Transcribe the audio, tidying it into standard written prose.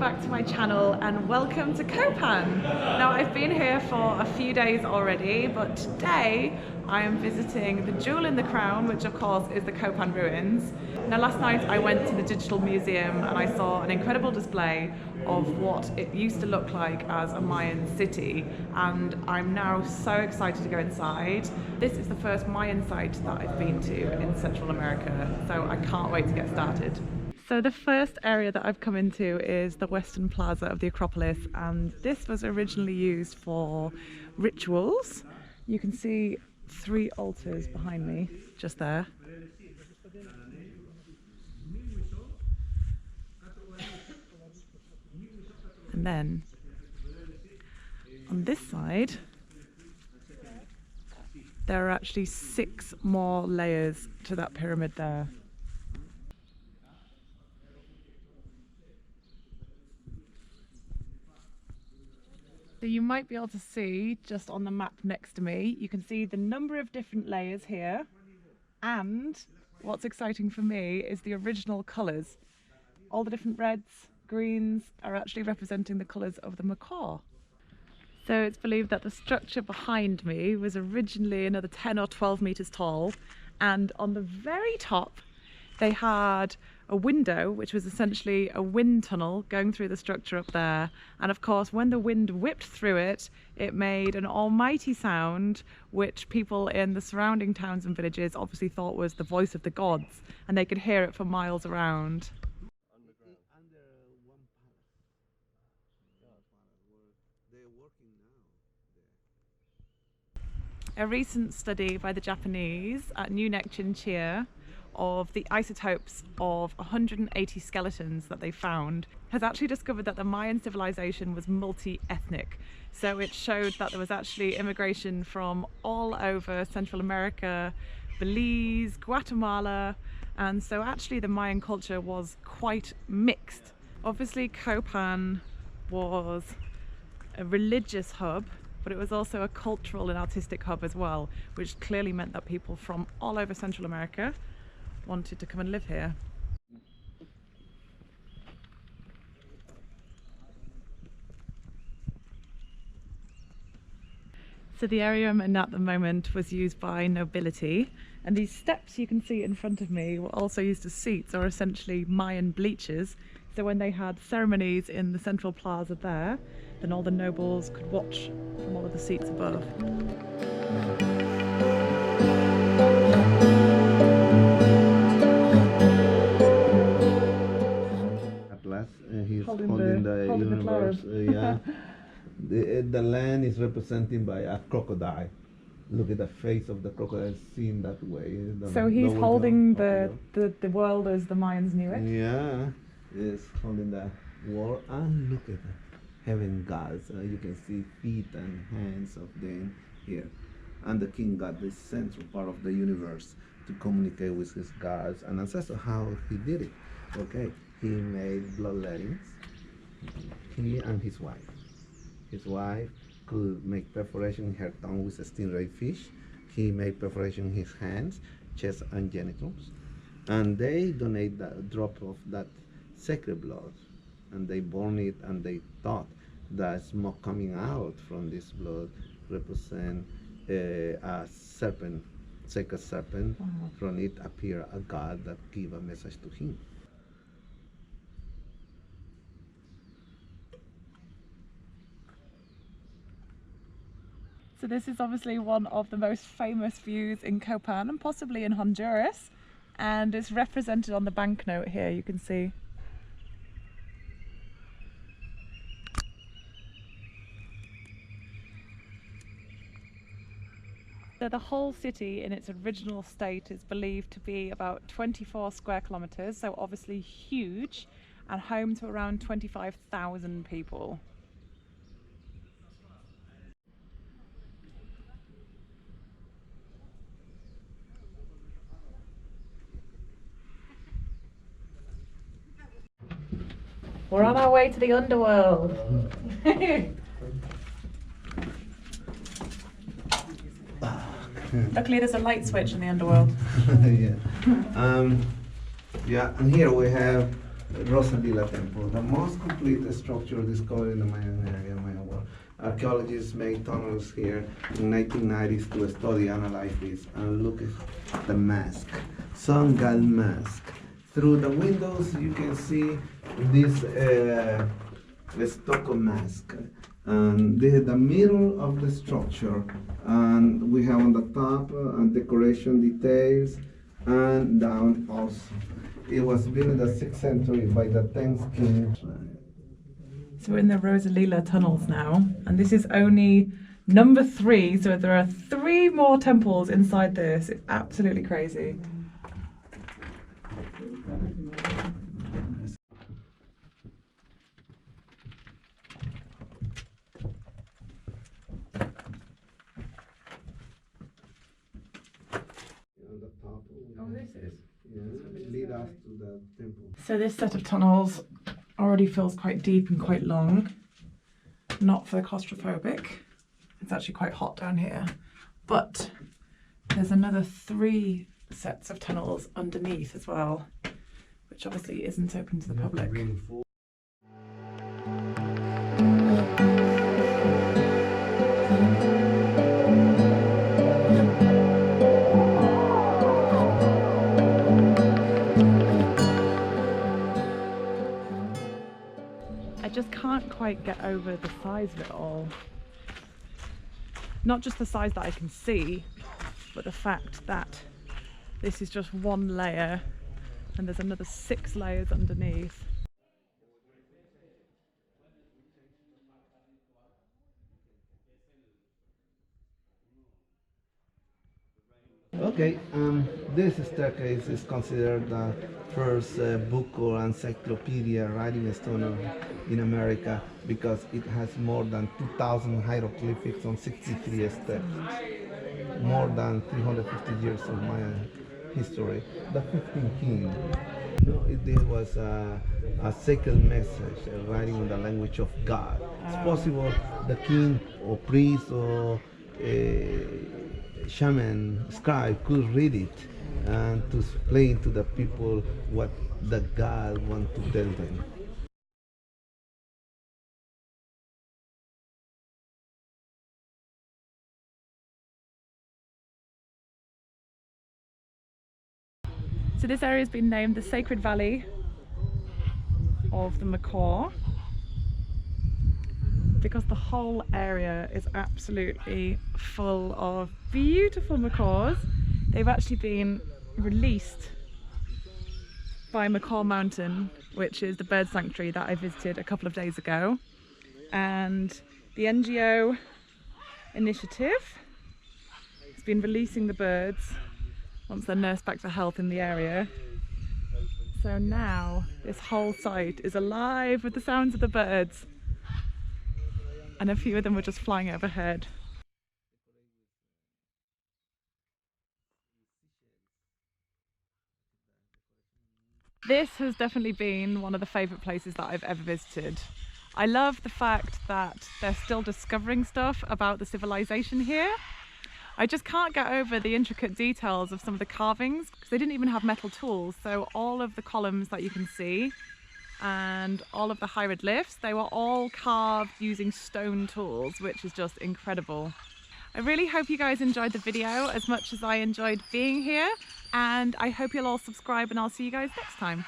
back to my channel and welcome to Copan. Now I've been here for a few days already, but today I am visiting the jewel in the crown, which of course is the Copan Ruins. Now last night I went to the digital museum and I saw an incredible display of what it used to look like as a Mayan city, and I'm now so excited to go inside. This is the first Mayan site that I've been to in Central America, so I can't wait to get started. So the first area that I've come into is the western plaza of the Acropolis, and this was originally used for rituals. You can see 3 altars behind me, just there. And then on this side, there are actually 6 more layers to that pyramid there. So you might be able to see just on the map next to me, you can see the number of different layers here, and what's exciting for me is the original colours. All the different reds, greens are actually representing the colours of the macaw. So it's believed that the structure behind me was originally another 10 or 12 metres tall, and on the very top they had a window which was essentially a wind tunnel going through the structure up there, and of course when the wind whipped through it, it made an almighty sound which people in the surrounding towns and villages obviously thought was the voice of the gods, and they could hear it for miles around. A recent study by the Japanese at New Chinchilla of the isotopes of 180 skeletons that they found has actually discovered that the Mayan civilization was multi-ethnic. So it showed that there was actually immigration from all over Central America, Belize, Guatemala, and so actually the Mayan culture was quite mixed. Obviously Copan was a religious hub, but it was also a cultural and artistic hub as well, which clearly meant that people from all over Central America wanted to come and live here. So the area I'm in at the moment was used by nobility, and these steps you can see in front of me were also used as seats, or essentially Mayan bleachers. So when they had ceremonies in the central plaza there, then all the nobles could watch from all of the seats above. He's holding the universe. Yeah, the land is represented by a crocodile. Look at the face of the crocodile, seen that way. So he's holding the world as the Mayans knew it? Yeah, he's holding the world, and look at the heaven gods. You can see feet and hands of them here. And the king got this central part of the universe to communicate with his gods and ancestors. How he did it? Okay. He made bloodlettings, he and his wife. His wife could make perforation in her tongue with a stingray fish. He made perforation in his hands, chest and genitals. And they donate a drop of that sacred blood, and they burn it, and they thought that smoke coming out from this blood represent a serpent, sacred serpent. From it appeared a god that gave a message to him. So this is obviously one of the most famous views in Copan and possibly in Honduras, and it's represented on the banknote here, you can see. So the whole city in its original state is believed to be about 24 square kilometers, so obviously huge, and home to around 25,000 people. We're on our way to the underworld. Luckily there's a light switch in the underworld. Yeah. Yeah, and here we have Rosalila Temple, the most complete structure discovered in the Mayan area, Mayan world. Archaeologists made tunnels here in 1990s to study, analyze this, and look at the mask, sun god mask. Through the windows, you can see this stucco mask. And the middle of the structure, and we have on the top decoration details, and down also. It was built in the 6th century by the 10th king. So we're in the Rosalila tunnels now, and this is only number 3, so there are 3 more temples inside this. It's absolutely crazy. Lead us to the temple. So this set of tunnels already feels quite deep and quite long. Not for the claustrophobic. It's actually quite hot down here. But there's another 3 sets of tunnels underneath as well, which obviously isn't open to the public. I just can't quite get over the size of it all. Not just the size that I can see, but the fact that this is just one layer and there's another 6 layers underneath. Okay, this staircase is considered the first book or encyclopedia writing stone in America because it has more than 2,000 hieroglyphics on 63 steps, more than 350 years of Mayan history. The 15th king, there was a sacred message writing in the language of God. It's possible the king or priest or shaman, scribe could read it and to explain to the people what the God wants to tell them. So this area has been named the Sacred Valley of the Macaw because the whole area is absolutely full of beautiful macaws. They've actually been released by Macaw Mountain, which is the bird sanctuary that I visited a couple of days ago. And the NGO initiative has been releasing the birds once they're nursed back to health in the area. So now this whole site is alive with the sounds of the birds. And a few of them were just flying overhead. This has definitely been one of the favourite places that I've ever visited. I love the fact that they're still discovering stuff about the civilization here. I just can't get over the intricate details of some of the carvings because they didn't even have metal tools. So all of the columns that you can see and all of the hieroglyphs, they were all carved using stone tools, which is just incredible. I really hope you guys enjoyed the video as much as I enjoyed being here, and I hope you'll all subscribe, and I'll see you guys next time.